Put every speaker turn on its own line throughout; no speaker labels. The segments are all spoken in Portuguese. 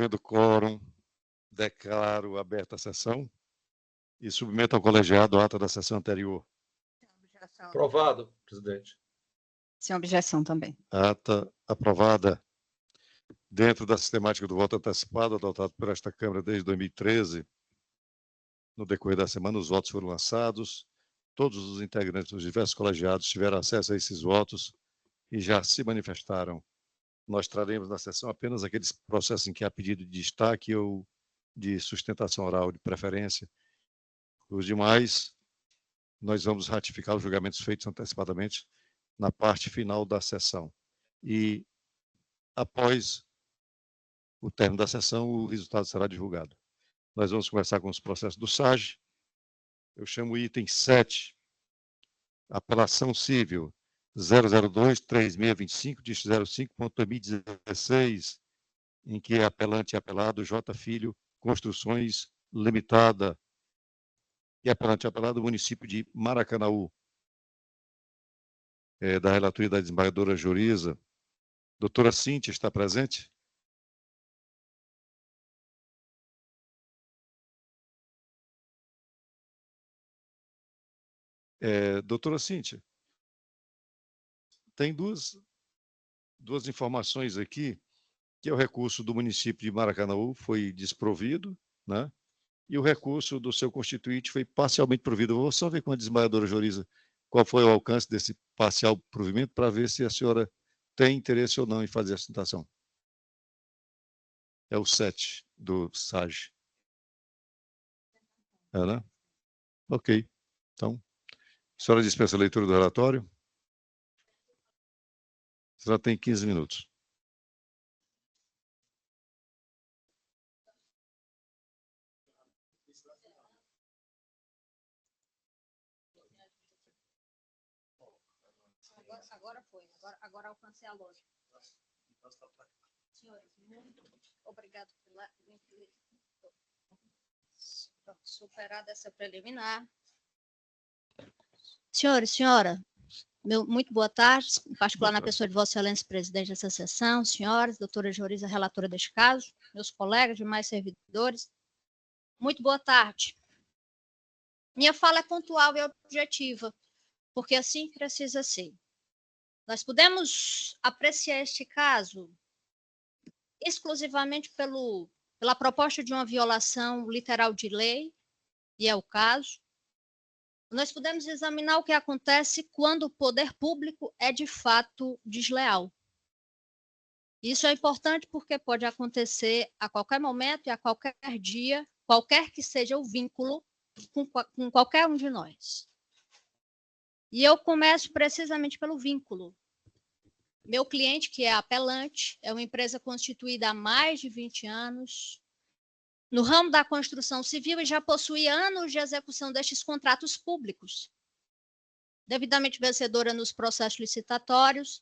havendo quórum, declaro aberta a sessão e submeto ao colegiado a ata da sessão anterior.
Aprovado, presidente.
Sem objeção também.
Ata aprovada. Dentro da sistemática do voto antecipado, adotado por esta Câmara desde 2013, no decorrer da semana, os votos foram lançados. Todos os integrantes dos diversos colegiados tiveram acesso a esses votos e já se manifestaram. Nós traremos na sessão apenas aqueles processos em que há pedido de destaque ou de sustentação oral de preferência. Os demais, nós vamos ratificar os julgamentos feitos antecipadamente na parte final da sessão. E, após o término da sessão, o resultado será divulgado. Nós vamos começar com os processos do SAGE. Eu chamo o item 7, apelação civil 002-3625-05.2016, em que é apelante e apelado J. Filho Construções Limitada e apelante e apelado município de Maracanaú. Da relatoria da desembargadora Joriza. Doutora Cíntia está presente? Doutora Cíntia, tem duas informações aqui, que é o recurso do município de Maracanaú foi desprovido, né? E o recurso do seu constituinte foi parcialmente provido. Eu vou só ver com a desembargadora Joriza qual foi o alcance desse parcial provimento para ver se a senhora tem interesse ou não em fazer a sustentação. É o 7 do SAGE. Né? Ok. Então, a senhora dispensa a leitura do relatório? A senhora tem 15 minutos.
Agora alcancei a lógica. Senhores, muito obrigado pela superada essa preliminar. Senhores, senhora, muito boa tarde, em particular na pessoa de Vossa Excelência, presidente dessa sessão, senhoras, doutora Joriza, relatora deste caso, meus colegas, demais servidores, muito boa tarde. Minha fala é pontual e objetiva, porque assim precisa ser. Nós podemos apreciar este caso exclusivamente pela proposta de uma violação literal de lei, e é o caso. Nós podemos examinar o que acontece quando o poder público é de fato desleal. Isso é importante porque pode acontecer a qualquer momento e a qualquer dia, qualquer que seja o vínculo com qualquer um de nós. E eu começo precisamente pelo vínculo. Meu cliente, que é apelante, é uma empresa constituída há mais de 20 anos, no ramo da construção civil e já possui anos de execução destes contratos públicos. Devidamente vencedora nos processos licitatórios,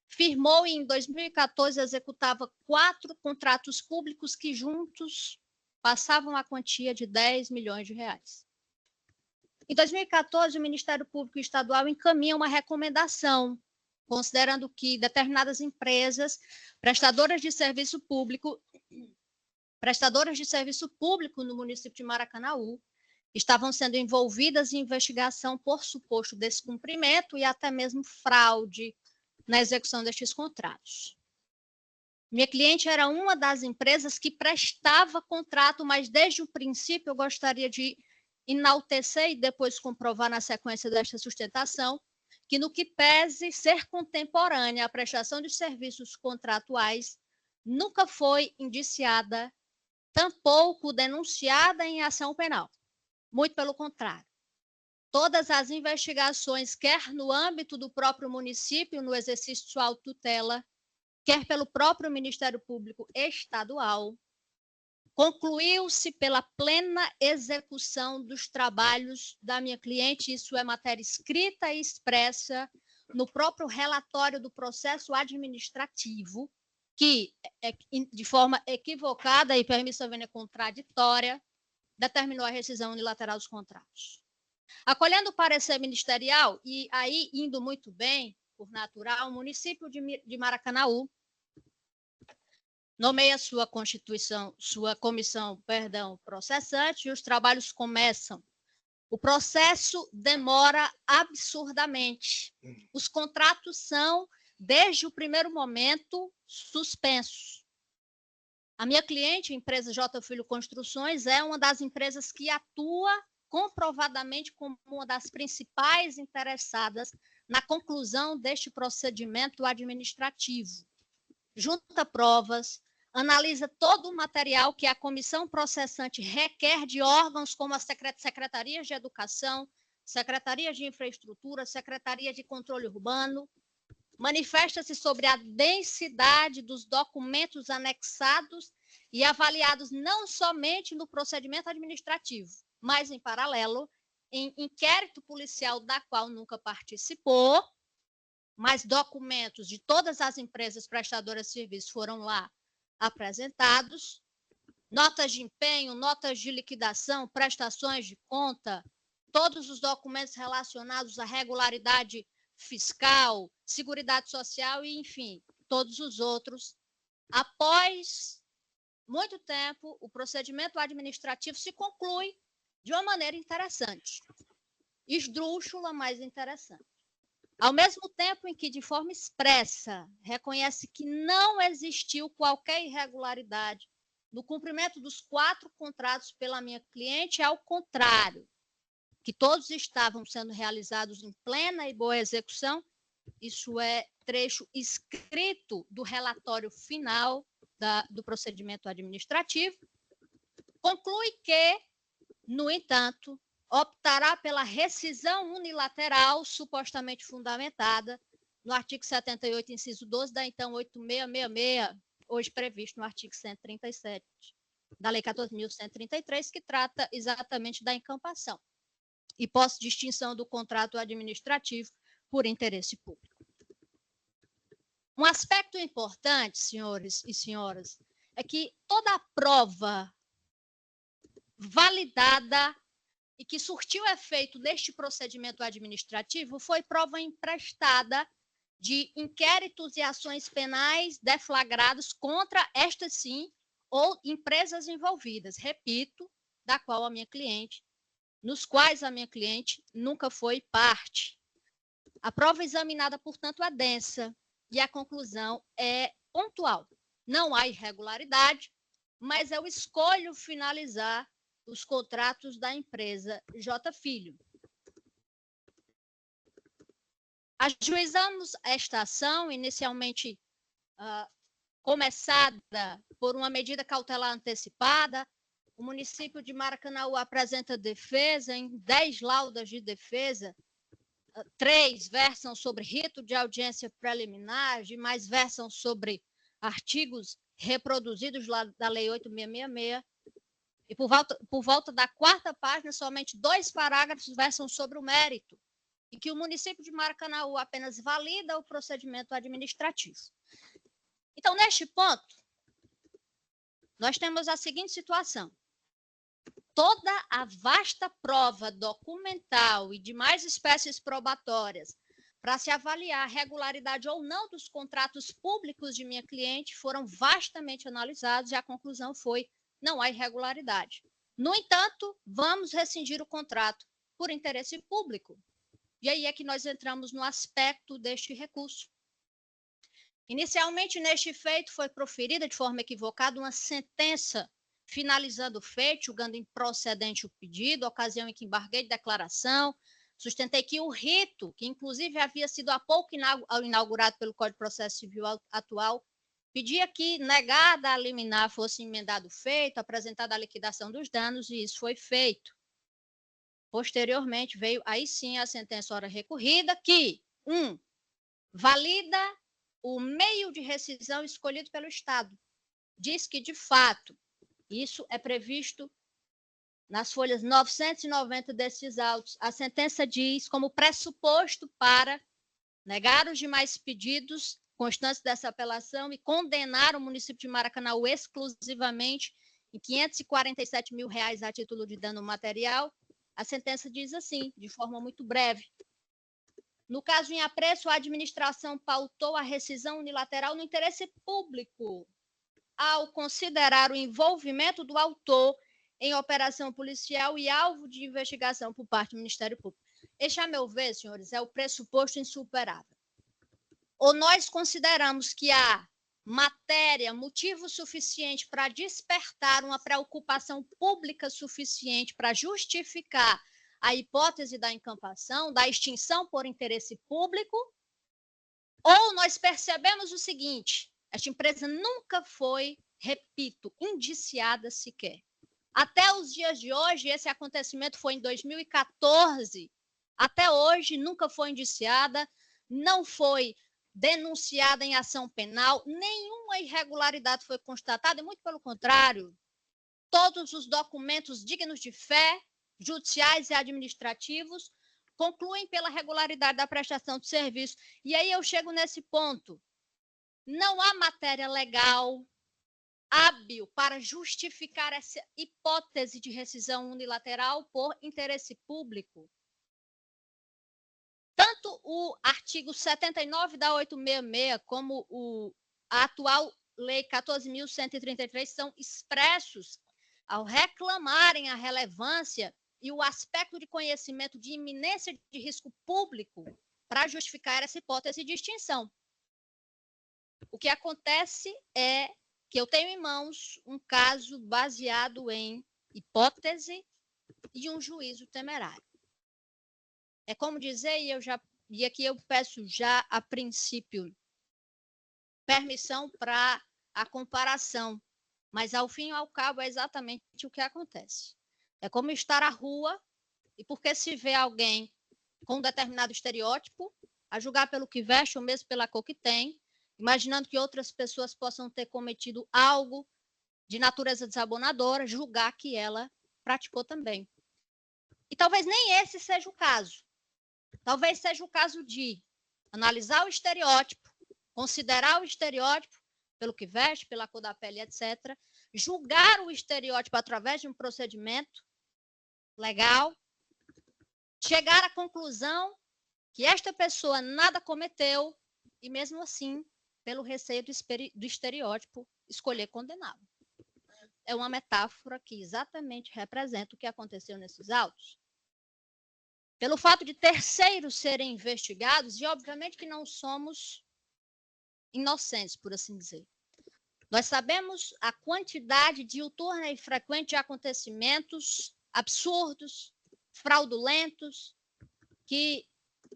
firmou e em 2014 executava 4 contratos públicos que juntos passavam a quantia de 10 milhões de reais. Em 2014, o Ministério Público Estadual encaminha uma recomendação, considerando que determinadas empresas prestadoras de serviço público no município de Maracanaú estavam sendo envolvidas em investigação por suposto descumprimento e até mesmo fraude na execução destes contratos. Minha cliente era uma das empresas que prestava contrato, mas desde o princípio eu gostaria de enaltecer e depois comprovar na sequência desta sustentação que no que pese ser contemporânea à prestação de serviços contratuais, nunca foi indiciada, tampouco denunciada em ação penal. Muito pelo contrário. Todas as investigações, quer no âmbito do próprio município, no exercício de sua autotutela, quer pelo próprio Ministério Público Estadual, concluiu-se pela plena execução dos trabalhos da minha cliente, isso é matéria escrita e expressa no próprio relatório do processo administrativo, que, de forma equivocada e permissa vênia contraditória, determinou a rescisão unilateral dos contratos. Acolhendo o parecer ministerial, e aí indo muito bem, por natural, o município de Maracanaú nomeia sua comissão processante e os trabalhos começam. O processo demora absurdamente. Os contratos são, desde o primeiro momento, suspensos. A minha cliente, a empresa J. Filho Construções, é uma das empresas que atua comprovadamente como uma das principais interessadas na conclusão deste procedimento administrativo. Junta provas, analisa todo o material que a comissão processante requer de órgãos como as secretarias de educação, secretarias de infraestrutura, secretaria de controle urbano, manifesta-se sobre a densidade dos documentos anexados e avaliados não somente no procedimento administrativo, mas, em paralelo, em inquérito policial da qual nunca participou, mas documentos de todas as empresas prestadoras de serviço foram lá apresentados, notas de empenho, notas de liquidação, prestações de conta, todos os documentos relacionados à regularidade fiscal, seguridade social e, enfim, todos os outros. Após muito tempo, o procedimento administrativo se conclui de uma maneira interessante, esdrúxula, mas interessante. Ao mesmo tempo em que, de forma expressa, reconhece que não existiu qualquer irregularidade no cumprimento dos 4 contratos pela minha cliente, ao contrário, que todos estavam sendo realizados em plena e boa execução, isso é trecho escrito do relatório final do procedimento administrativo, conclui que, no entanto, optará pela rescisão unilateral supostamente fundamentada no artigo 78, inciso 12 da então 8666, hoje previsto no artigo 137 da Lei 14.133, que trata exatamente da incampação e posse de extinção do contrato administrativo por interesse público. Um aspecto importante, senhores e senhoras, é que toda a prova validada e que surtiu efeito neste procedimento administrativo foi prova emprestada de inquéritos e ações penais deflagrados contra estas sim ou empresas envolvidas, repito, da qual a minha cliente, nos quais a minha cliente nunca foi parte. A prova examinada, portanto, é densa e a conclusão é pontual. Não há irregularidade, mas eu escolho finalizar os contratos da empresa Filho. Ajuizamos esta ação, inicialmente começada por uma medida cautelar antecipada. O município de Maracanaú apresenta defesa em 10 laudas de defesa. 3 versam sobre rito de audiência preliminar, demais versam sobre artigos reproduzidos da Lei 8.666. E por volta da 4ª página, somente 2 parágrafos versam sobre o mérito, e que o município de Maracanaú apenas valida o procedimento administrativo. Então, neste ponto, nós temos a seguinte situação. Toda a vasta prova documental e demais espécies probatórias para se avaliar a regularidade ou não dos contratos públicos de minha cliente foram vastamente analisados e a conclusão foi: não há irregularidade. No entanto, vamos rescindir o contrato por interesse público. E aí é que nós entramos no aspecto deste recurso. Inicialmente, neste feito, foi proferida de forma equivocada uma sentença finalizando o feito, julgando improcedente o pedido, ocasião em que embarguei de declaração, sustentei que o rito, que inclusive havia sido há pouco inaugurado pelo Código de Processo Civil atual, pedia que, negada a liminar, fosse emendado o feito, apresentada a liquidação dos danos, e isso foi feito. Posteriormente, veio aí sim a sentença ora recorrida, que, 1, valida o meio de rescisão escolhido pelo Estado. Diz que, de fato, isso é previsto nas folhas 990 desses autos. A sentença diz, como pressuposto para negar os demais pedidos constantes dessa apelação e condenar o município de Maracanaú exclusivamente em R$547 mil a título de dano material, a sentença diz assim, de forma muito breve. No caso em apreço, a administração pautou a rescisão unilateral no interesse público, ao considerar o envolvimento do autor em operação policial e alvo de investigação por parte do Ministério Público. Este, a meu ver, senhores, é o pressuposto insuperável. Ou nós consideramos que há matéria, motivo suficiente para despertar uma preocupação pública suficiente para justificar a hipótese da incampação, da extinção por interesse público, ou nós percebemos o seguinte: esta empresa nunca foi, repito, indiciada sequer. Até os dias de hoje, esse acontecimento foi em 2014, até hoje nunca foi indiciada, não foi denunciada em ação penal, nenhuma irregularidade foi constatada, e muito pelo contrário, todos os documentos dignos de fé, judiciais e administrativos, concluem pela regularidade da prestação de serviço. E aí eu chego nesse ponto. Não há matéria legal hábil para justificar essa hipótese de rescisão unilateral por interesse público. Tanto o artigo 79 da 866 como a atual Lei 14.133 são expressos ao reclamarem a relevância e o aspecto de conhecimento de iminência de risco público para justificar essa hipótese de extinção. O que acontece é que eu tenho em mãos um caso baseado em hipótese e um juízo temerário. É como dizer, e aqui eu peço já a princípio permissão para a comparação, mas ao fim e ao cabo é exatamente o que acontece. É como estar à rua e porque se vê alguém com um determinado estereótipo, a julgar pelo que veste ou mesmo pela cor que tem, imaginando que outras pessoas possam ter cometido algo de natureza desabonadora, julgar que ela praticou também. E talvez nem esse seja o caso. Talvez seja o caso de analisar o estereótipo, considerar o estereótipo pelo que veste, pela cor da pele, etc., julgar o estereótipo através de um procedimento legal, chegar à conclusão que esta pessoa nada cometeu e, mesmo assim, pelo receio do estereótipo, escolher condená-lo. É uma metáfora que exatamente representa o que aconteceu nesses autos. Pelo fato de terceiros serem investigados, e obviamente que não somos inocentes, por assim dizer. Nós sabemos a quantidade diuturna e frequente de acontecimentos absurdos, fraudulentos, que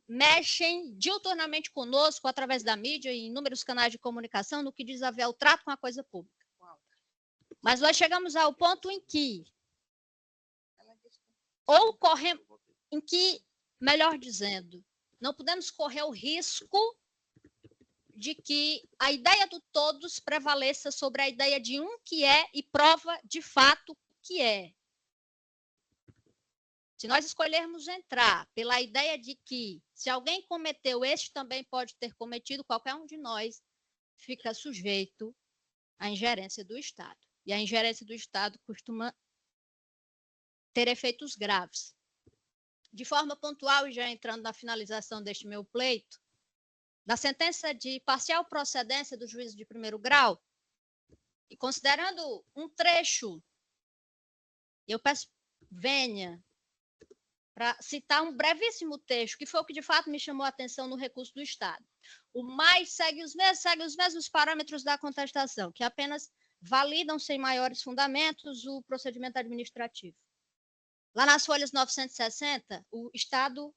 mexem diuturnamente conosco através da mídia e inúmeros canais de comunicação no que diz a ver ao trato com a coisa pública. Mas nós chegamos ao ponto em que melhor dizendo, não podemos correr o risco de que a ideia do todos prevaleça sobre a ideia de um que é e prova de fato que é. Se nós escolhermos entrar pela ideia de que se alguém cometeu, este também pode ter cometido, qualquer um de nós fica sujeito à ingerência do Estado. E a ingerência do Estado costuma ter efeitos graves. De forma pontual, e já entrando na finalização deste meu pleito, da sentença de parcial procedência do juízo de primeiro grau, e considerando um trecho, eu peço vênia para citar um brevíssimo texto, que foi o que de fato me chamou a atenção no recurso do Estado. O mais segue os mesmos parâmetros da contestação, que apenas validam sem maiores fundamentos o procedimento administrativo. Lá nas folhas 960, o Estado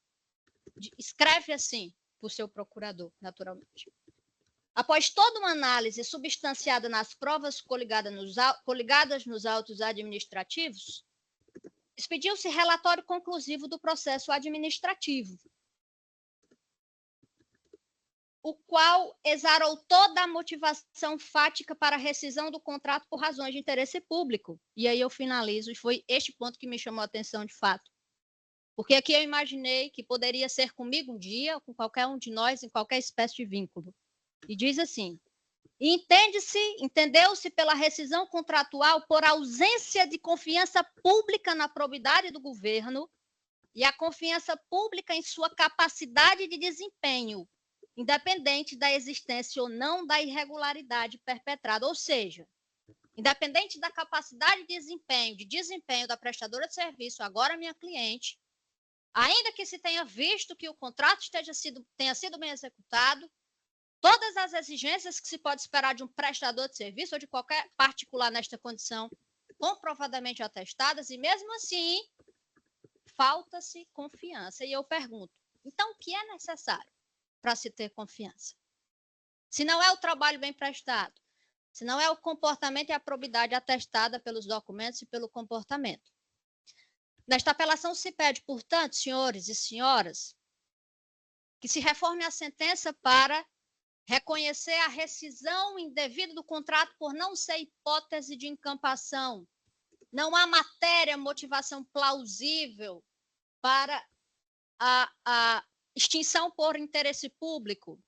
escreve assim, por seu procurador, naturalmente. Após toda uma análise substanciada nas provas coligadas nos autos administrativos, expediu-se relatório conclusivo do processo administrativo, o qual exarou toda a motivação fática para a rescisão do contrato por razões de interesse público. E aí eu finalizo, e foi este ponto que me chamou a atenção de fato. Porque aqui eu imaginei que poderia ser comigo um dia, com qualquer um de nós, em qualquer espécie de vínculo. E diz assim: entendeu-se pela rescisão contratual por ausência de confiança pública na probidade do governo e a confiança pública em sua capacidade de desempenho, independente da existência ou não da irregularidade perpetrada. Ou seja, independente da capacidade de desempenho da prestadora de serviço, agora minha cliente, ainda que se tenha visto que o contrato tenha sido bem executado, todas as exigências que se pode esperar de um prestador de serviço ou de qualquer particular nesta condição, comprovadamente atestadas, e mesmo assim, falta-se confiança. E eu pergunto, então o que é necessário para se ter confiança? Se não é o trabalho bem prestado, se não é o comportamento e a probidade atestada pelos documentos e pelo comportamento. Nesta apelação se pede, portanto, senhores e senhoras, que se reforme a sentença para reconhecer a rescisão indevida do contrato por não ser hipótese de incampação. Não há matéria, motivação plausível para a extinção por interesse público.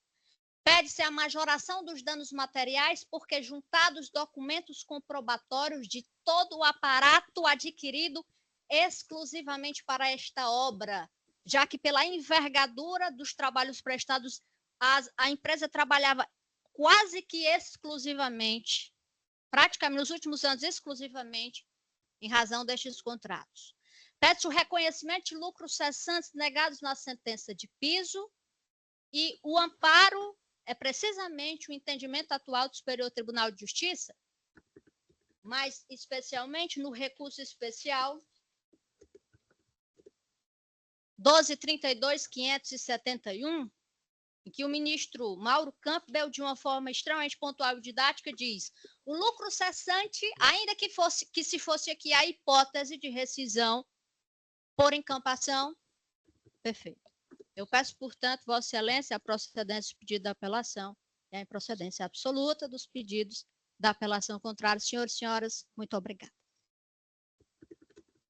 Pede-se a majoração dos danos materiais porque juntados documentos comprobatórios de todo o aparato adquirido exclusivamente para esta obra, já que pela envergadura dos trabalhos prestados, a empresa trabalhava quase que exclusivamente, praticamente nos últimos anos exclusivamente, em razão destes contratos. Pede-se o reconhecimento de lucros cessantes negados na sentença de piso e o amparo é precisamente o entendimento atual do Superior Tribunal de Justiça, mas especialmente no recurso especial 1232.571, em que o ministro Mauro Campbell, de uma forma extremamente pontual e didática, diz: o lucro cessante, ainda que se fosse aqui a hipótese de rescisão por incampação, perfeito. Eu peço, portanto, Vossa Excelência, a procedência do pedido da apelação e a improcedência absoluta dos pedidos da apelação contrária. Senhores e senhoras, muito obrigada.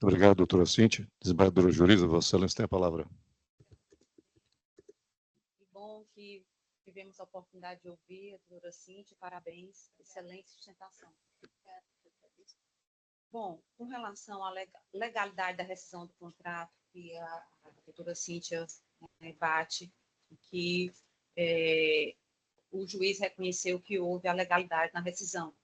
Obrigado, doutora Cíntia. Desembargadora juíza, Vossa Excelência tem a palavra.
Que bom que tivemos a oportunidade de ouvir a doutora Cíntia. Parabéns, excelente sustentação. Bom, com relação à legalidade da rescisão do contrato, que a doutora Cíntia bate, que o juiz reconheceu que houve a legalidade na rescisão.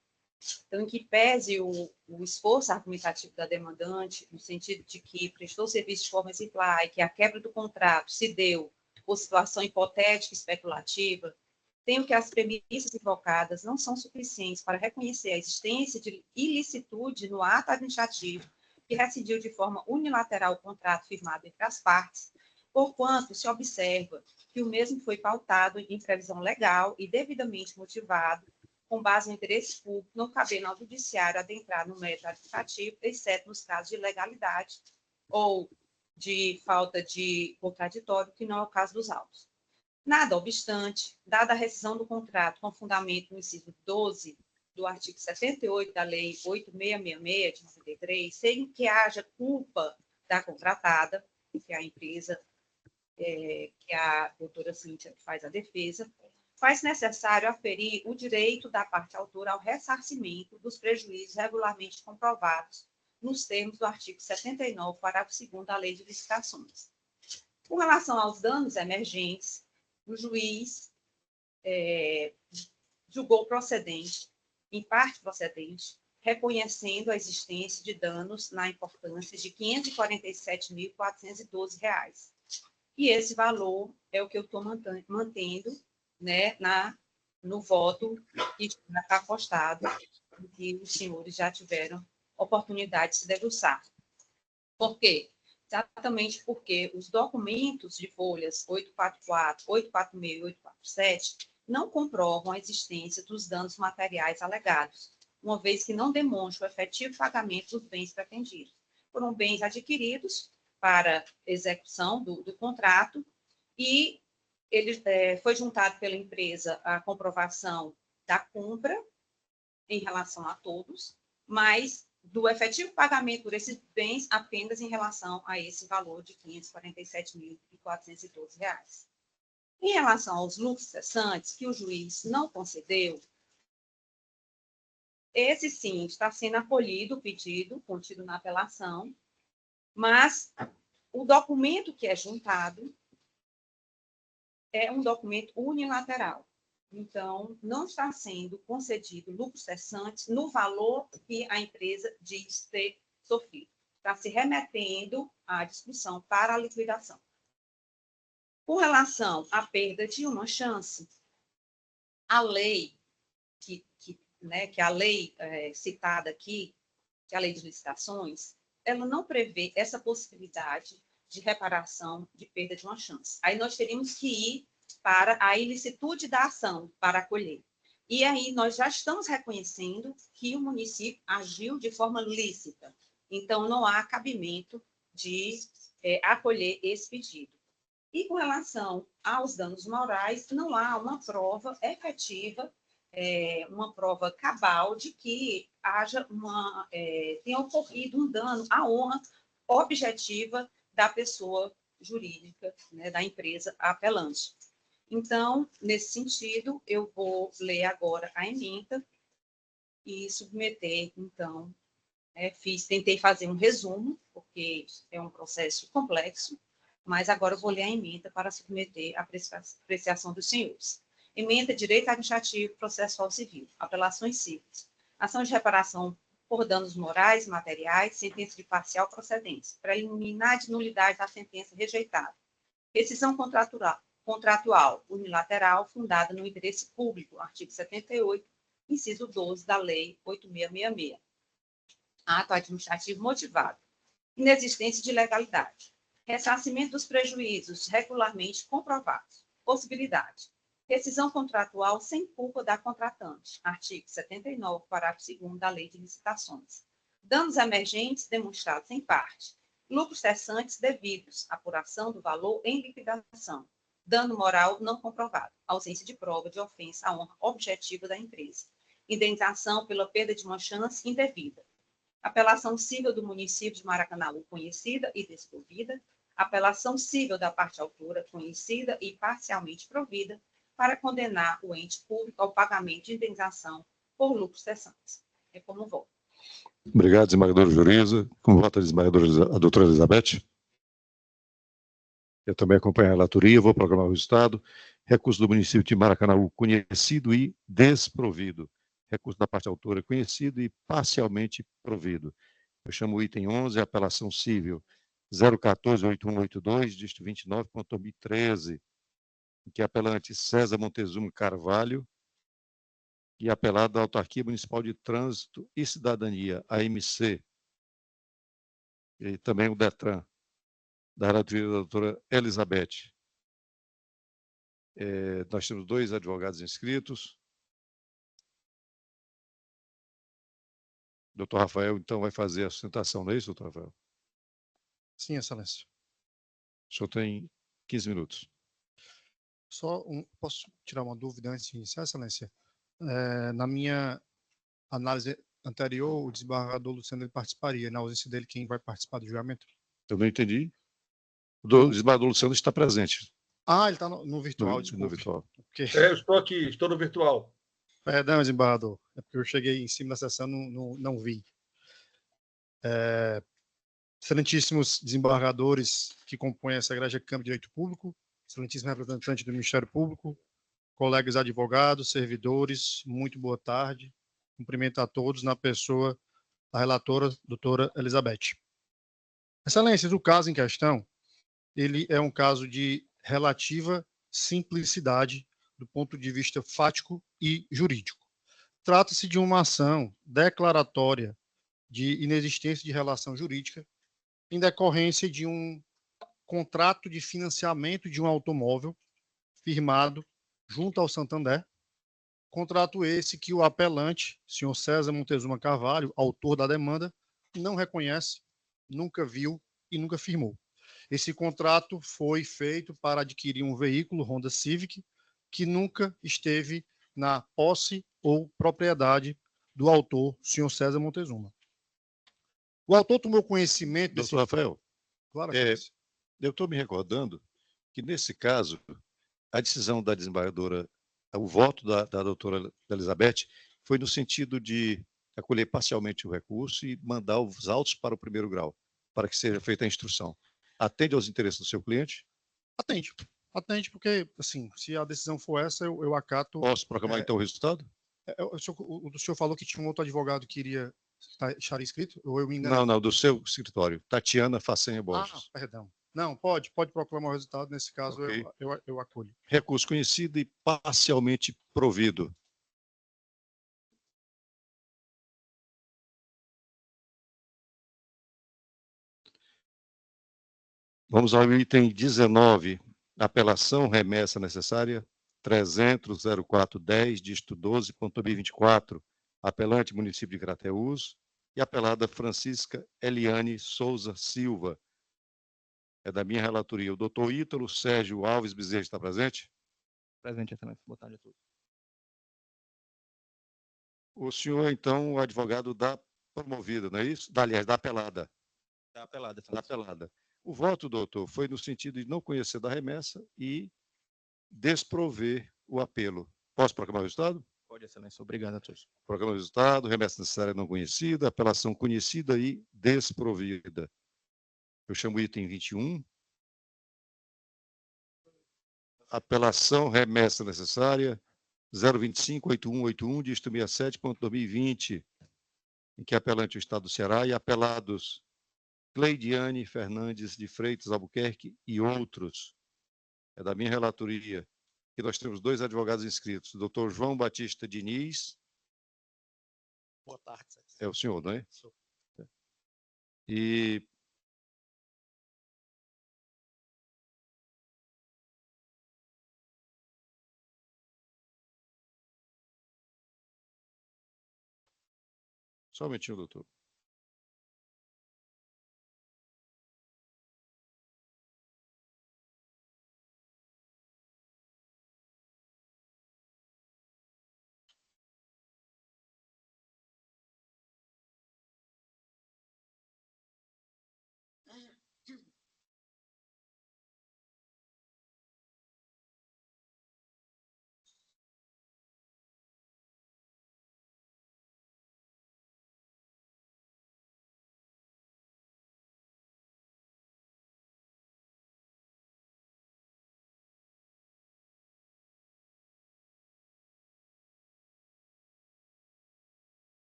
Então, em que pese o esforço argumentativo da demandante, no sentido de que prestou serviço de forma exemplar e que a quebra do contrato se deu por situação hipotética e especulativa, tenho que as premissas invocadas não são suficientes para reconhecer a existência de ilicitude no ato administrativo que rescindiu de forma unilateral o contrato firmado entre as partes, porquanto se observa que o mesmo foi pautado em previsão legal e devidamente motivado, com base no interesse público, não cabendo ao judiciário adentrar no mérito administrativo, exceto nos casos de ilegalidade ou de falta de contraditório, que não é o caso dos autos. Nada obstante, dada a rescisão do contrato com fundamento no inciso 12 do artigo 78 da Lei 8.666 de 93, sem que haja culpa da contratada, que é a empresa, que é a doutora Cíntia que faz a defesa, faz necessário aferir o direito da parte autora ao ressarcimento dos prejuízos regularmente comprovados nos termos do artigo 79, parágrafo 2º da Lei de Licitações. Com relação aos danos emergentes, o juiz julgou procedente, em parte procedente, reconhecendo a existência de danos na importância de R$ 547.412. E esse valor é o que eu estou mantendo, né, no voto que está apostado, que os senhores já tiveram oportunidade de se debruçar. Por quê? Exatamente porque os documentos de folhas 844, 846 e 847 não comprovam a existência dos danos materiais alegados, uma vez que não demonstram o efetivo pagamento dos bens pretendidos. Foram bens adquiridos para execução do contrato e ele foi juntado pela empresa a comprovação da compra em relação a todos, mas do efetivo pagamento por esses bens apenas em relação a esse valor de R$ 547.412. Em relação aos lucros cessantes, que o juiz não concedeu, esse sim está sendo acolhido o pedido contido na apelação, mas o documento que é juntado é um documento unilateral. Então, não está sendo concedido lucro cessante no valor que a empresa diz ter sofrido. Está se remetendo à discussão para a liquidação. Com relação à perda de uma chance, a lei que a lei citada aqui, que é a lei de licitações, ela não prevê essa possibilidade de reparação de perda de uma chance. Aí nós teríamos que ir para a ilicitude da ação, para acolher. E aí nós já estamos reconhecendo que o município agiu de forma lícita. Então, não há cabimento de acolher esse pedido. E com relação aos danos morais, não há uma prova efetiva, uma prova cabal de que tenha ocorrido um dano à honra objetiva da pessoa jurídica, né, da empresa apelante. Então, nesse sentido, eu vou ler agora a ementa e submeter, então, tentei fazer um resumo, porque é um processo complexo, mas agora eu vou ler a ementa para submeter à apreciação dos senhores. Ementa, direito administrativo, processual civil, apelações cíveis, ação de reparação por danos morais, materiais, sentença de parcial procedência, preliminar de nulidade da sentença rejeitada, rescisão contratual unilateral fundada no interesse público, artigo 78, inciso 12 da Lei 8.666. Ato administrativo motivado. Inexistência de legalidade. Ressarcimento dos prejuízos regularmente comprovados. Possibilidade. Rescisão contratual sem culpa da contratante. Artigo 79, parágrafo 2º da Lei de Licitações. Danos emergentes demonstrados em parte. Lucros cessantes devidos. Apuração do valor em liquidação. Dano moral não comprovado. Ausência de prova de ofensa à honra objetiva da empresa. Indenização pela perda de uma chance indevida. Apelação cível do município de Maracanaú conhecida e desprovida, apelação cível da parte autora conhecida e parcialmente provida para condenar o ente público ao pagamento de indenização por lucros cessantes. É como voto.
Obrigado, desembargadora Jureza. Com voto a doutora Elizabeth. Eu também acompanho a relatoria, vou proclamar o resultado. Recurso do município de Maracanaú conhecido e desprovido. Recurso da parte autora conhecido e parcialmente provido. Eu chamo o item 11, apelação cível 014-8182, dígito 29.2013, em que apelante César Montezuma Carvalho e apelado da Autarquia Municipal de Trânsito e Cidadania, AMC, e também o DETRAN, da relatoria da doutora Elizabeth. Nós temos 2 advogados inscritos. Doutor Rafael, então, vai fazer a sustentação, não é isso, doutor Rafael?
Sim, excelência.
O senhor tem 15 minutos.
Posso tirar uma dúvida antes de iniciar, excelência? Na minha análise anterior, o desembargador Luciano participaria. Na ausência dele, quem vai participar do julgamento?
Eu não entendi. O desembargador Luciano está presente.
Ah, ele está no virtual, desculpe.
No virtual.
Okay.
Eu estou aqui, estou no virtual.
Perdão, desembargador. É porque eu cheguei em cima da sessão e não vi. Excelentíssimos desembargadores que compõem essa Igreja Câmara de Direito Público, excelentíssimo representante do Ministério Público, colegas advogados, servidores, muito boa tarde. Cumprimento a todos na pessoa da relatora, doutora Elizabeth. Excelências, o caso em questão, ele é um caso de relativa simplicidade do ponto de vista fático e jurídico. Trata-se de uma ação declaratória de inexistência de relação jurídica em decorrência de um contrato de financiamento de um automóvel firmado junto ao Santander, contrato esse que o apelante, senhor César Montezuma Carvalho, autor da demanda, não reconhece, nunca viu e nunca firmou. Esse contrato foi feito para adquirir um veículo Honda Civic que nunca esteve na posse ou propriedade do autor, senhor César Montezuma. O autor tomou conhecimento
Doutor Rafael,
Claro,
eu estou me recordando que, nesse caso, a decisão da desembargadora, o voto da doutora Elizabeth, foi no sentido de acolher parcialmente o recurso e mandar os autos para o primeiro grau, para que seja feita a instrução. Atende aos interesses do seu cliente?
Atende. Atende porque, assim, se a decisão for essa, eu acato.
Posso proclamar, então, o resultado?
O senhor falou que tinha um outro advogado que iria estar inscrito? Ou eu me enganei?
Não, do seu escritório. Tatiana Façanha Borges.
Perdão. Não, pode proclamar o resultado. Nesse caso,
Ok.
eu acolho.
Recurso conhecido e parcialmente provido. Vamos ao item 19. Apelação, remessa necessária, 300.0410, dígito 12.2024. Apelante, município de Crateús. E apelada Francisca Eliane Souza Silva. É da minha relatoria. O doutor Ítalo Sérgio Alves Bezerra está presente?
Presente, excelência. Boa tarde a todos.
O senhor, então, o advogado da promovida, não é isso? Aliás, da apelada.
Da apelada,
Da
excelência.
apelada. O voto, doutor, foi no sentido de não conhecer da remessa e desprover o apelo. Posso proclamar o resultado?
Pode, excelência. Obrigado a todos.
Proclama o resultado, remessa necessária não conhecida, apelação conhecida e desprovida. Eu chamo o item 21. Apelação, remessa necessária, 025-8181, dígito 67.2020, em que apelante o Estado do Ceará e apelados Cleidiane Fernandes de Freitas Albuquerque e outros. É da minha relatoria. E nós temos dois advogados inscritos, o doutor João Batista Diniz.
Boa tarde.
É o senhor, não é?
Sou.
E só um minutinho, doutor.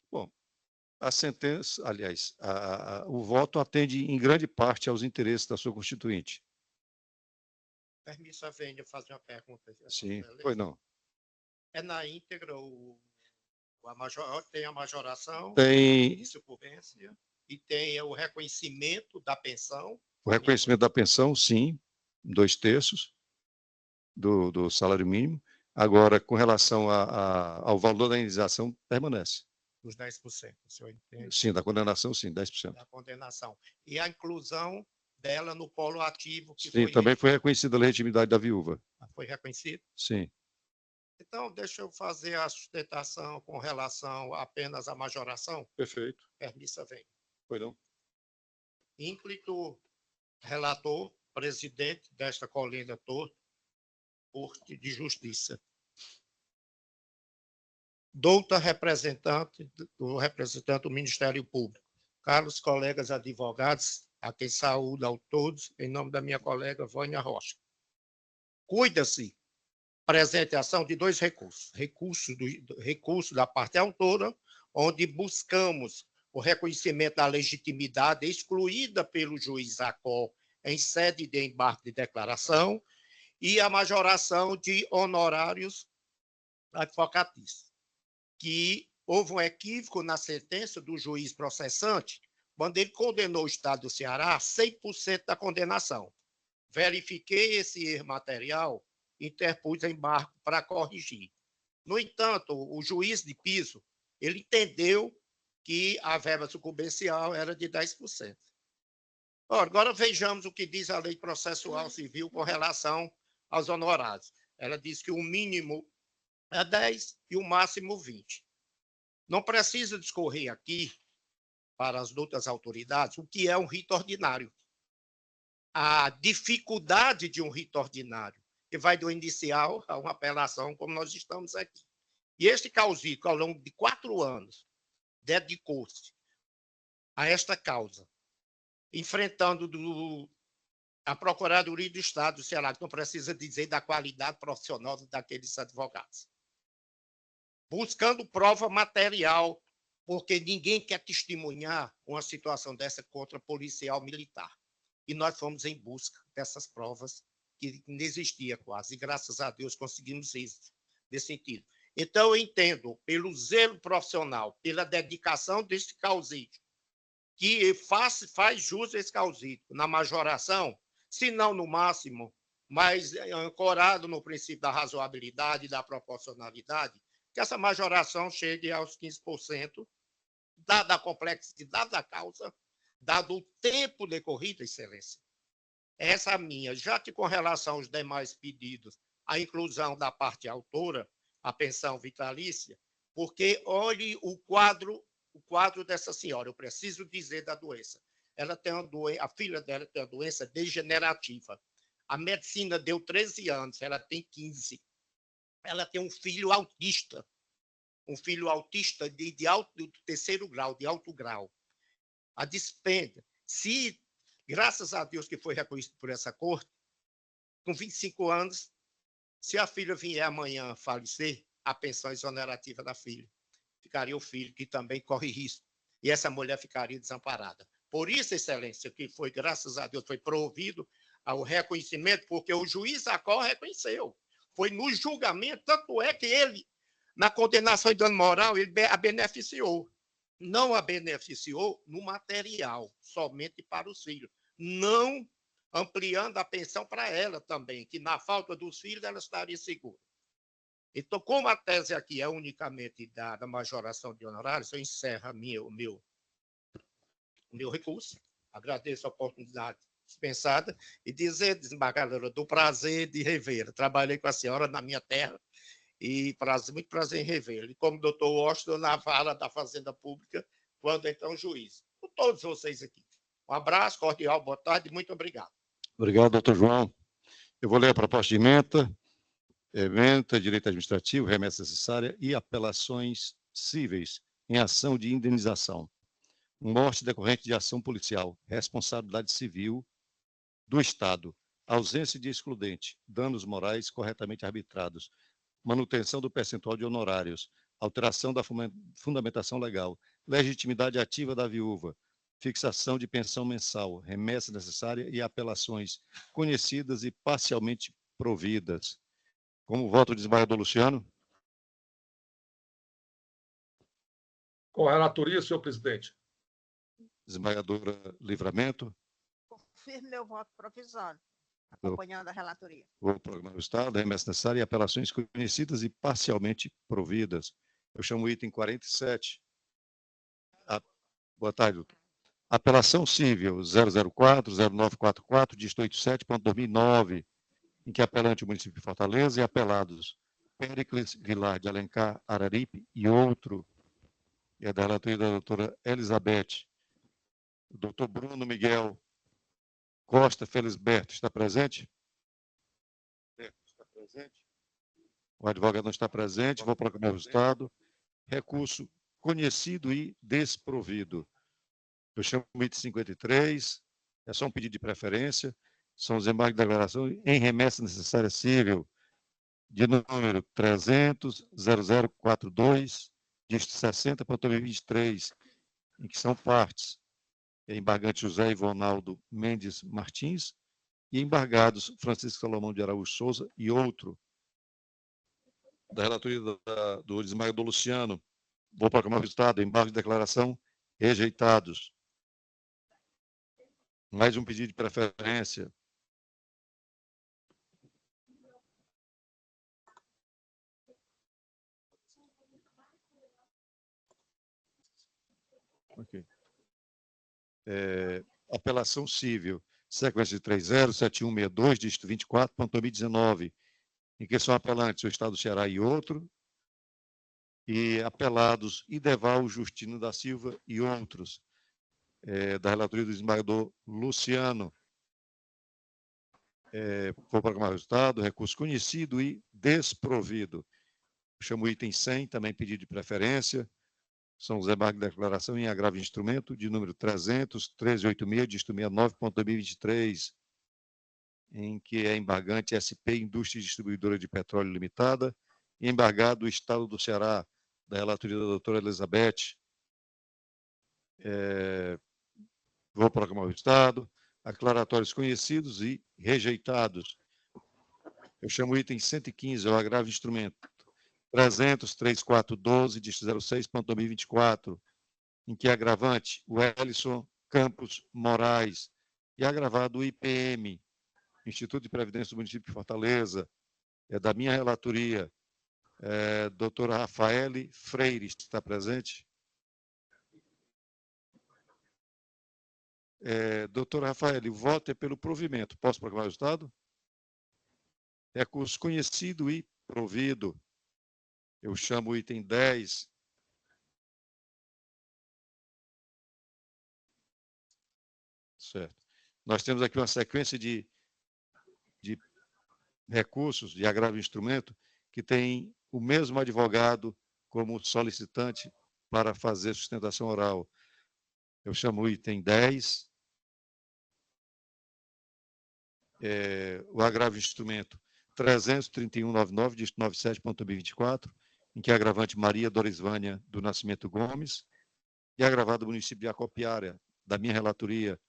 Bom, a sentença, aliás, o voto atende em grande parte aos interesses da sua constituinte.
Permissa, venha fazer uma pergunta.
Sim, foi não.
É na íntegra tem a majoração,
Tem
sucumbência, e tem o reconhecimento da pensão.
o reconhecimento da pensão, sim, 2/3 do salário mínimo. Agora, com relação ao valor da indenização, permanece.
Dos 10%, o senhor entende?
Sim, da condenação, sim, 10%.
Da condenação. E a inclusão dela no polo ativo, que
Sim, também foi reconhecida a legitimidade da viúva.
foi reconhecido.
Sim.
Então, deixa eu fazer a sustentação com relação apenas à majoração.
Perfeito.
Permissa, vem.
Foi não?
Ínclito relator, presidente desta Colinda Corte de Justiça. Douta representante do Ministério Público. Caros colegas advogados, a quem saúdo a todos, em nome da minha colega Vânia Rocha. Cuida-se presente ação de dois recursos. Recurso da parte autora, onde buscamos o reconhecimento da legitimidade excluída pelo juiz ACO em sede de embargo de declaração e a majoração de honorários advocatícios, que houve um equívoco na sentença do juiz processante, quando ele condenou o Estado do Ceará a 100% da condenação. Verifiquei esse erro material, interpus embargo para corrigir. No entanto, o juiz de piso, ele entendeu que a verba sucumbencial era de 10%. Agora vejamos o que diz a lei processual civil com relação aos honorários. Ela diz que o mínimo é 10 e o máximo 20.
Não precisa discorrer aqui para as outras autoridades o que é um rito ordinário. A dificuldade de um rito ordinário, que vai do inicial a uma apelação, como nós estamos aqui. E este causídico, ao longo de 4 anos, dedicou-se a esta causa, enfrentando a Procuradoria do Estado do Ceará, que não precisa dizer da qualidade profissional daqueles advogados. Buscando prova material, porque ninguém quer testemunhar uma situação dessa contra policial militar. E nós fomos em busca dessas provas, que não existia quase, e graças a Deus conseguimos isso, nesse sentido. Então, eu entendo, pelo zelo profissional, pela dedicação desse causídico, que faz jus a esse causídico na majoração, se não no máximo, mas ancorado no princípio da razoabilidade e da proporcionalidade, que essa majoração chegue aos 15%, dada a complexidade da causa, dado o tempo decorrido, Excelência. Essa é a minha. Já que, com relação aos demais pedidos, a inclusão da parte autora, a pensão vitalícia, porque olhe o quadro dessa senhora, eu preciso dizer da doença. Ela tem uma doença, a filha dela tem uma doença degenerativa. A medicina deu 13 anos, ela tem 15. Ela tem um filho autista de 3º grau, de alto grau. A despenda, se, graças a Deus que foi reconhecido por essa corte, com 25 anos, se a filha vier amanhã falecer, a pensão exonerativa da filha. Ficaria o filho, que também corre risco. E essa mulher ficaria desamparada. Por isso, Excelência, que foi, graças a Deus, foi provido ao reconhecimento, porque o juiz Acol reconheceu. Foi no julgamento, tanto é que ele, na condenação de dano moral, ele a beneficiou. Não a beneficiou no material, somente para os filhos. Não ampliando a pensão para ela também, que na falta dos filhos ela estaria segura. Então, como a tese aqui é unicamente da majoração de honorários, eu encerro o meu recurso. Agradeço a oportunidade dispensada e dizer, desembargadora, do prazer de revê-la. Trabalhei com a senhora na minha terra e muito prazer em revê-la. E como doutor Washington, na vara da Fazenda Pública, quando então juiz. Com todos vocês aqui. Um abraço cordial, boa tarde e muito obrigado.
Obrigado, doutor João. Eu vou ler a proposta de ementa, direito administrativo, remessa necessária e apelações cíveis em ação de indenização. Morte decorrente de ação policial, responsabilidade civil do Estado, ausência de excludente, danos morais corretamente arbitrados, manutenção do percentual de honorários, alteração da fundamentação legal, legitimidade ativa da viúva, fixação de pensão mensal, remessa necessária e apelações conhecidas e parcialmente providas. Como voto o desembargador Luciano?
Com a relatoria, senhor presidente.
Desembargadora Livramento?
Confirmo meu voto provisório, acompanhando a relatoria.
Vou programar o Estado, remessa necessária e apelações conhecidas e parcialmente providas. Eu chamo o item 47. Boa tarde, doutor. Apelação civil 004-0944, dígito 87.2009, em que apelante o município de Fortaleza e apelados Péricles Vilar de Alencar Araripe e outro, e a da relatoria da doutora Elizabeth. O doutor Bruno Miguel Costa Felisberto está presente? Está presente? O advogado não está presente, vou proclamar o resultado. Recurso conhecido e desprovido. Eu chamo o item 53, é só um pedido de preferência, são os embargos de declaração em remessa necessária civil, de número 300.0042, dígito 60.2023, em que são partes, embargante José Ivonaldo Mendes Martins e embargados Francisco Salomão de Araújo Souza e outro, da relatoria do desembargador Luciano. Vou proclamar o resultado, embargo de declaração rejeitados. Mais um pedido de preferência. Ok. Apelação civil, sequência de 307162, dígito 24.2019, em que são apelantes o Estado do Ceará e outro, e apelados Ideval Justino da Silva e outros, da relatoria do desembargador Luciano. Vou proclamar o resultado, recurso conhecido e desprovido. Chamo o item 100, também pedido de preferência. São os embargos de declaração em agravo de instrumento, de número 300-1386, dígito 69.2023, em que é embargante SP Indústria Distribuidora de Petróleo Limitada, e embargado o Estado do Ceará, da relatoria da doutora Elizabeth. Vou proclamar o resultado. Aclaratórios conhecidos e rejeitados. Eu chamo o item 115, o agravo de instrumento 300-3412, dígito 06.2024, em que é agravante o Ellison Campos Moraes e agravado o IPM, Instituto de Previdência do Município de Fortaleza, da minha relatoria, doutora Rafaele Freire, está presente? Doutora Rafaele, o voto é pelo provimento. Posso proclamar o resultado? Recurso conhecido e provido. Eu chamo o item 10. Certo. Nós temos aqui uma sequência de recursos de agravo de instrumento que tem o mesmo advogado como solicitante para fazer sustentação oral. Eu chamo o item 10. O agravo de instrumento 33199, dígito 97.2024, em que é agravante Maria Dorisvânia do Nascimento Gomes, e agravado o município de Acopiara, da minha relatoria,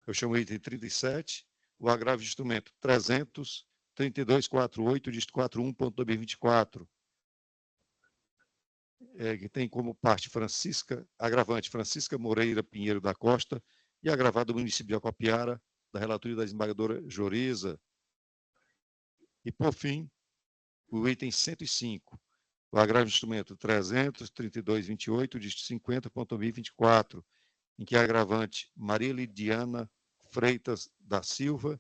eu chamo o item 37, o agravo de instrumento 300-3248, dígito 41.2024, que tem como parte agravante Francisca Moreira Pinheiro da Costa, e agravado o município de Acopiara, da relatoria da desembargadora Joriza. E, por fim, o item 105, o agravo de instrumento 300-3228, dígito 50.2024, em que é agravante Maria Lidiana Freitas da Silva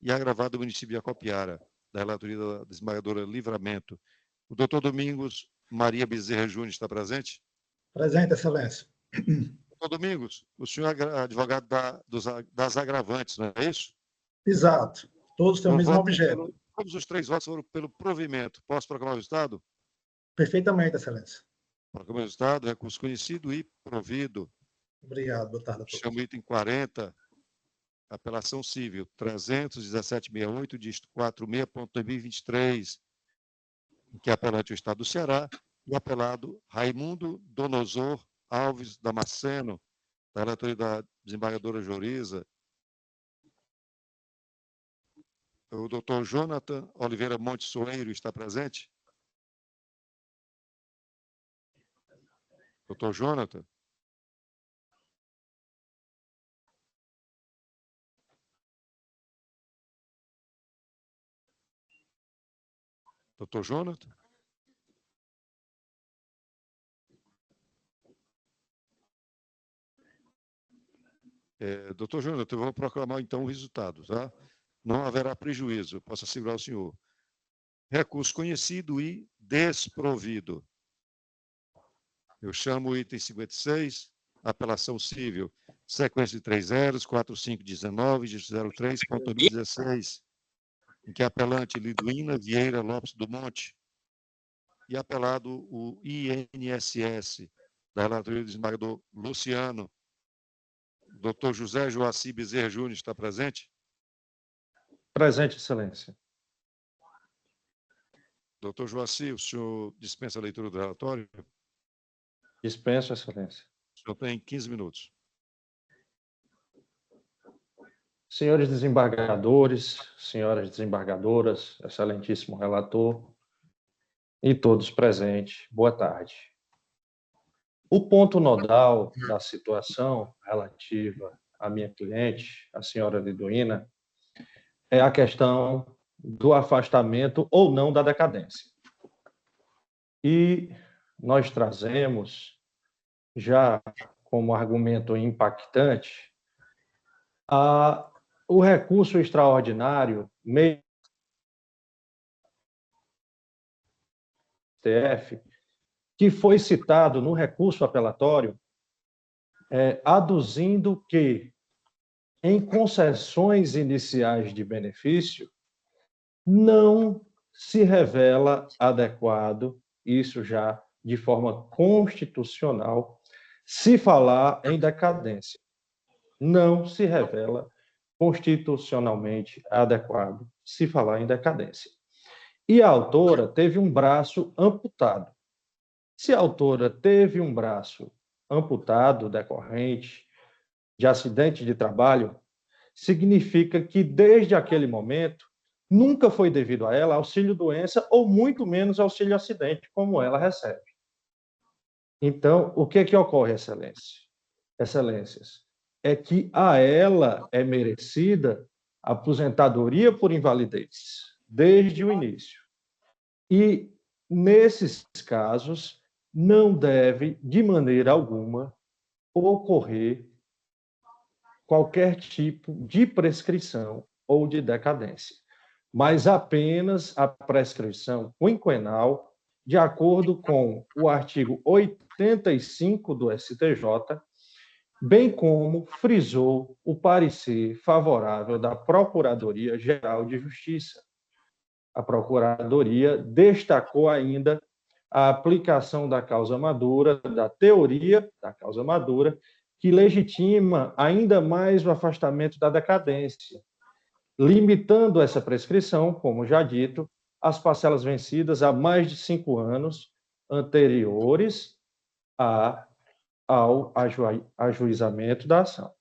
e agravado o município de Acopiara, da relatoria da desembargadora Livramento. O doutor Domingos Maria Bezerra Júnior está presente?
Presente, excelência.
Doutor Domingos, o senhor é advogado das agravantes, não é isso?
Exato. Todos têm o mesmo objeto.
Todos os três votos foram pelo provimento. Posso proclamar o resultado?
Perfeitamente, excelência.
Proclamar o resultado, recurso conhecido e provido.
Obrigado, boa tarde a todos.
Chamo o item 40, apelação civil 31768, dígito 46.2023, em que é apelante o Estado do Ceará, e o apelado Raimundo Donosor Alves Damasceno, da relatoria da desembargadora Joriza. O doutor Jonathan Oliveira Monte Soeiro está presente? Doutor Jonathan? Doutor Jonathan? Doutor Jonathan, eu vou proclamar então o resultado, tá? Não haverá prejuízo, posso assegurar ao senhor. Recurso conhecido e desprovido. Eu chamo o item 56, apelação civil, sequência de 3 zeros, 4519, 03.2016, em que é apelante Liduína Vieira Lopes do Monte e apelado o INSS, da relatoria do desembargador Luciano. Doutor José Joaci Bezerra Júnior está presente?
Presente, excelência.
Doutor Joaci, o senhor dispensa a leitura do relatório?
Dispenso, excelência.
O senhor tem 15 minutos.
Senhores desembargadores, senhoras desembargadoras, excelentíssimo relator e todos presentes, boa tarde. O ponto nodal da situação relativa à minha cliente, a senhora Liduína, é a questão do afastamento ou não da decadência. E nós trazemos, já como argumento impactante,
o recurso extraordinário, STF, que foi citado no recurso apelatório, aduzindo que, em concessões iniciais de benefício, não se revela adequado, isso já de forma constitucional, se falar em decadência. Não se revela constitucionalmente adequado se falar em decadência. E a autora teve um braço amputado. Se a autora teve um braço amputado decorrente de acidente de trabalho, significa que, desde aquele momento, nunca foi devido a ela auxílio-doença ou muito menos auxílio-acidente, como ela recebe. Então, o que ocorre, excelências? É que a ela é merecida aposentadoria por invalidez, desde o início. E, nesses casos, não deve, de maneira alguma, ocorrer qualquer tipo de prescrição ou de decadência, mas apenas a prescrição quinquenal, de acordo com o artigo 85 do STJ, bem como frisou o parecer favorável da Procuradoria-Geral de Justiça. A Procuradoria destacou ainda a aplicação da causa madura, da teoria da causa madura, que legitima ainda mais o afastamento da decadência, limitando essa prescrição, como já dito, às parcelas vencidas há mais de 5 anos anteriores ao ajuizamento da ação.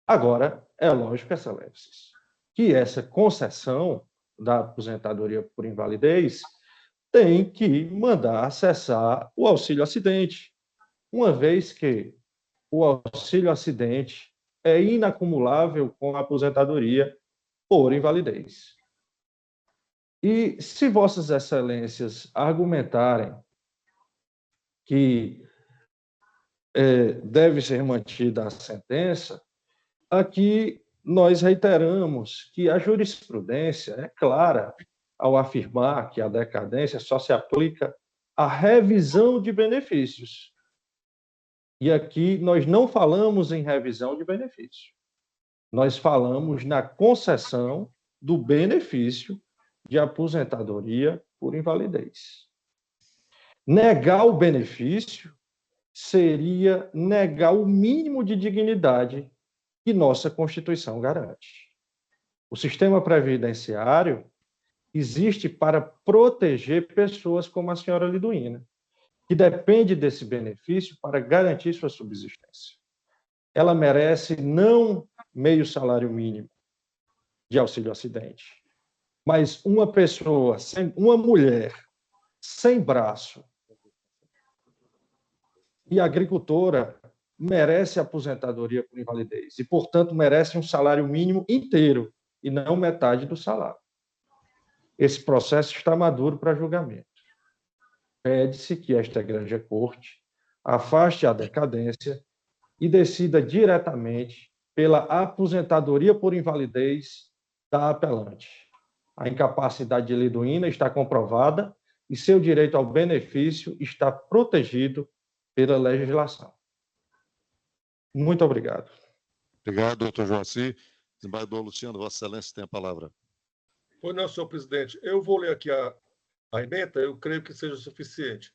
Agora, é lógico, excelências, que essa concessão da aposentadoria por invalidez tem que mandar acessar o auxílio-acidente, uma vez que o auxílio-acidente é inacumulável com a aposentadoria por invalidez. E se vossas excelências argumentarem que deve ser mantida a sentença, aqui nós reiteramos que a jurisprudência é clara ao afirmar que a decadência só se aplica à revisão de benefícios. E aqui nós não falamos em revisão de benefício. Nós falamos na concessão do benefício de aposentadoria por invalidez. Negar o benefício seria negar o mínimo de dignidade que nossa Constituição garante. O sistema previdenciário existe para proteger pessoas como a senhora Liduína, que depende desse benefício para garantir sua subsistência. Ela merece não meio salário mínimo de auxílio-acidente, mas uma pessoa, uma mulher sem braço e agricultora merece aposentadoria por invalidez e, portanto, merece um salário mínimo inteiro e não metade do salário. Esse processo está maduro para julgamento. Pede-se que esta grande corte afaste a decadência e decida diretamente pela aposentadoria por invalidez da apelante. A incapacidade de Liduína está comprovada e seu direito ao benefício está protegido pela legislação. Muito obrigado.
Obrigado, doutor Joaci. Desembargador Luciano, Vossa Excelência tem a palavra.
Pois não, senhor presidente. Eu vou ler aqui a emenda, eu creio que seja suficiente.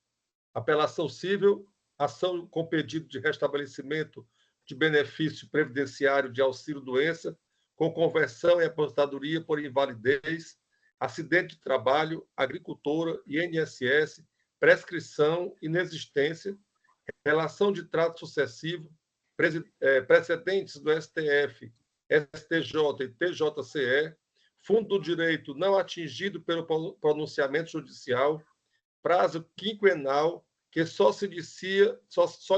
Apelação civil, ação com pedido de restabelecimento de benefício previdenciário de auxílio-doença, com conversão em aposentadoria por invalidez, acidente de trabalho, agricultora, INSS, prescrição, inexistência, relação de trato sucessivo, precedentes do STF, STJ e TJCE, fundo do direito não atingido pelo pronunciamento judicial, prazo quinquenal que só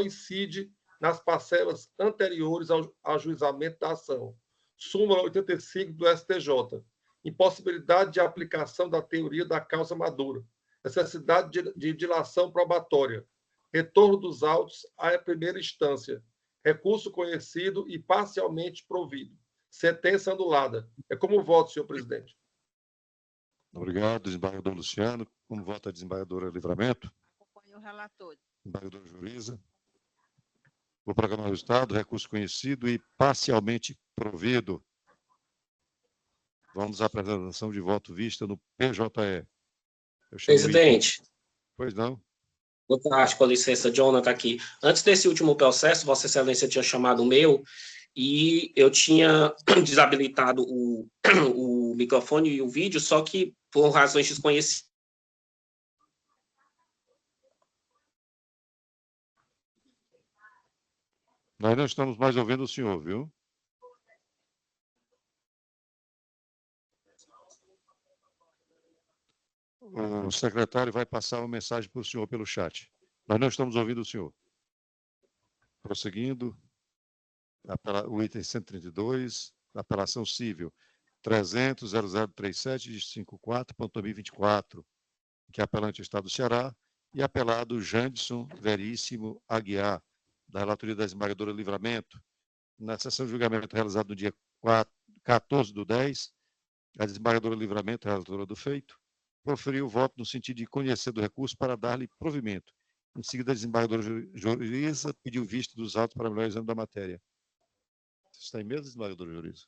incide nas parcelas anteriores ao ajuizamento da ação. Súmula 85 do STJ. Impossibilidade de aplicação da teoria da causa madura. Necessidade de dilação probatória. Retorno dos autos à primeira instância. Recurso conhecido e parcialmente provido. sentença anulada. É como voto, senhor presidente.
Obrigado, desembargador Luciano. Como vota a desembargadora Livramento?
Acompanho o relator.
Desembargadora Juriza. Vou proclamar o resultado, recurso conhecido e parcialmente provido. Vamos à apresentação de voto vista no PJE.
Presidente.
Pois não?
Boa tarde, com licença, Jonathan aqui. Antes desse último processo, Vossa Excelência tinha chamado o meu e eu tinha desabilitado o microfone e o vídeo, só que por razões desconhecidas.
Nós não estamos mais ouvindo o senhor, viu? O secretário vai passar uma mensagem para o senhor pelo chat. Nós não estamos ouvindo o senhor. Prosseguindo, o item 132, apelação civil 300.0037/54.2024, que é apelante do Estado do Ceará, e apelado Janderson Veríssimo Aguiar, da relatoria da desembargadora Livramento. Na sessão de julgamento realizada no dia 14/10, a desembargadora Livramento, relatora do feito, proferiu o voto no sentido de conhecer do recurso para dar-lhe provimento. Em seguida, a desembargadora Juriza pediu vista dos autos para melhor exame da matéria. Você está em mesa, desembargadora Juriza?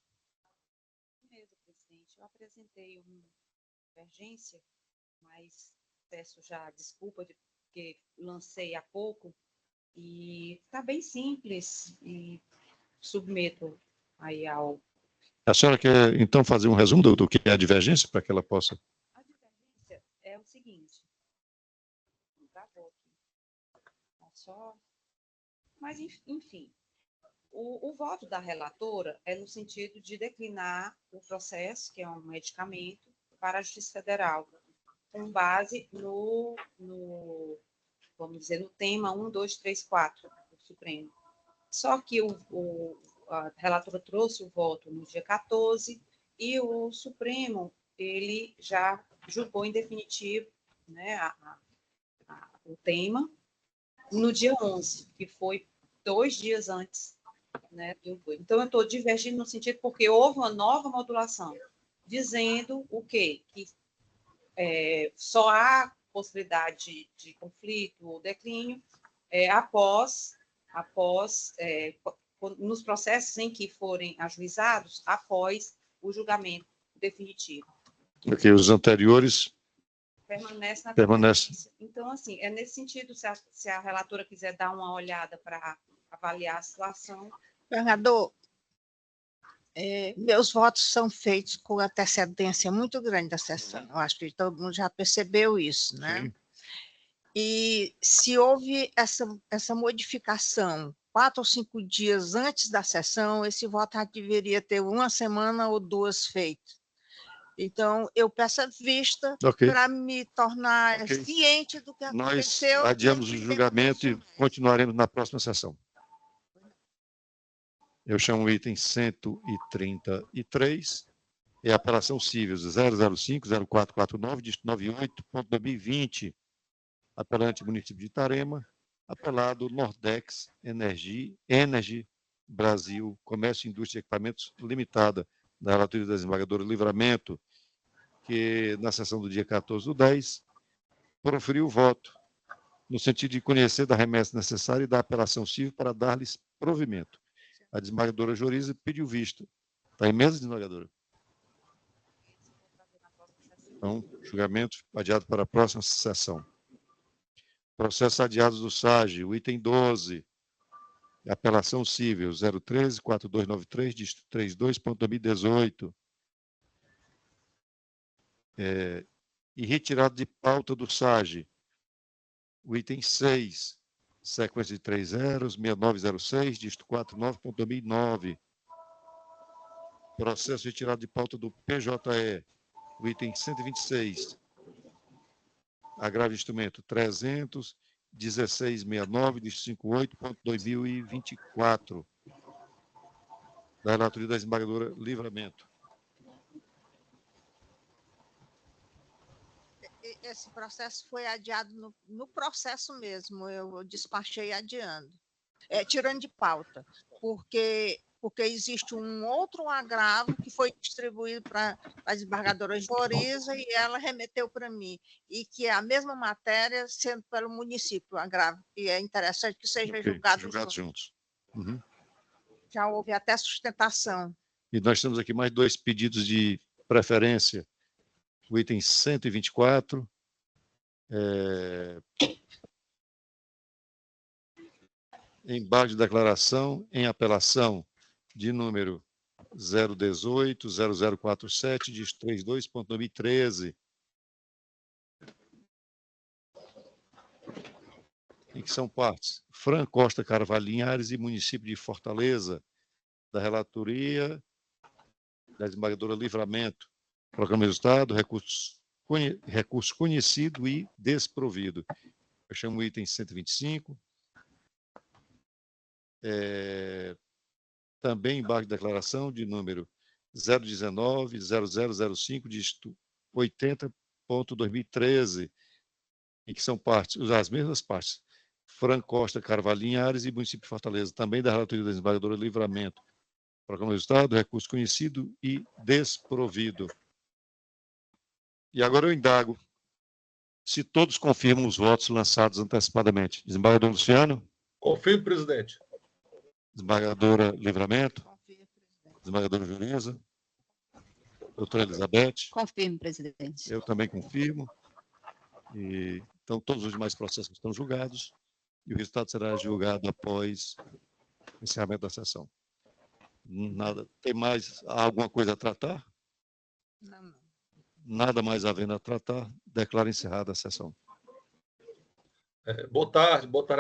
Mesmo, presidente. Eu apresentei uma divergência, mas peço já desculpa porque lancei há pouco, e está bem simples, e submeto aí ao...
A senhora quer, então, fazer um resumo do que é a divergência, para que ela possa...
A divergência é o seguinte... Travou aqui. Só... Mas, enfim, o voto da relatora é no sentido de declinar o processo, que é um medicamento, para a Justiça Federal, com base vamos dizer, no tema 1, 2, 3, 4 do Supremo. Só que a relatora trouxe o voto no dia 14 e o Supremo ele já julgou em definitivo, né, o tema no dia 11, que foi 2 dias antes, né, então eu estou divergindo no sentido porque houve uma nova modulação, dizendo o quê? Que só há possibilidade de conflito ou declínio nos processos em que forem ajuizados após o julgamento definitivo.
Porque os anteriores...
Permanece na
Permanece.
Então, assim, é nesse sentido, se a relatora quiser dar uma olhada para avaliar a situação.
Governador, meus votos são feitos com antecedência muito grande da sessão. Eu acho que todo mundo já percebeu isso, né?
Sim.
E se houve essa modificação 4 ou 5 dias antes da sessão, esse voto já deveria ter 1 semana ou 2 feito. Então, eu peço a vista para me tornar ciente do que aconteceu.
Nós adiamos o julgamento e continuaremos na próxima sessão. Eu chamo o item 133, é a apelação civil 005-0449-98.2020, apelante município de Itarema, apelado Nordex Energy Brasil, Comércio e Indústria de Equipamentos Limitada, da relatoria da desembargadora Livramento, que na sessão do dia 14/10, proferiu o voto, no sentido de conhecer da remessa necessária e da apelação civil para dar-lhes provimento. A desembargadora Juriza pediu vista. Está em mesa, desembargadora? Então, julgamento adiado para a próxima sessão. Processo adiado do SAGE, o item 12, apelação civil 013-4293, dígito 32.2018. E retirado de pauta do SAGE, o item 6, sequência de 3 zeros, 6906, dígito 49.2009. Processo retirado de pauta do PJE, o item 126, agravo de instrumento 300-1669, dígito 58.2024, da relatoria da desembargadora Livramento.
Esse processo foi adiado no processo mesmo, eu despachei adiando, tirando de pauta, porque porque existe um outro agravo que foi distribuído para a desembargadora Joriza e ela remeteu para mim, e que é a mesma matéria sendo pelo município, o agravo, e é interessante que seja
Ok,
julgado
julgados
junto.
juntos. Uhum.
Já houve até sustentação.
E nós temos aqui mais 2 pedidos de preferência. O item 124, embargo de declaração em apelação de número 018-0047, diz 32.2013. Em que são partes Fran Costa Carvalho Linhares e município de Fortaleza, da relatoria da desembargadora Livramento, programa do Estado, recurso conhecido e desprovido. Eu chamo o item 125. Também embargo de declaração de número 019-0005, dígito 80.2013, em que são partes, as mesmas partes, Fran Costa Carvalho Linhares e município de Fortaleza, também da relatoria da desembargadora Livramento, programa do Estado, recurso conhecido e desprovido. E agora eu indago se todos confirmam os votos lançados antecipadamente. Desembargador Luciano?
Confirmo, presidente.
Desembargadora Livramento? Desembargadora Joriza? Doutora Elizabeth?
Confirmo, presidente.
Eu também confirmo. Então, todos os demais processos estão julgados e o resultado será julgado após o encerramento da sessão. Nada. Tem mais alguma coisa a tratar?
Não.
Nada mais havendo a tratar, declaro encerrada a sessão.
Boa tarde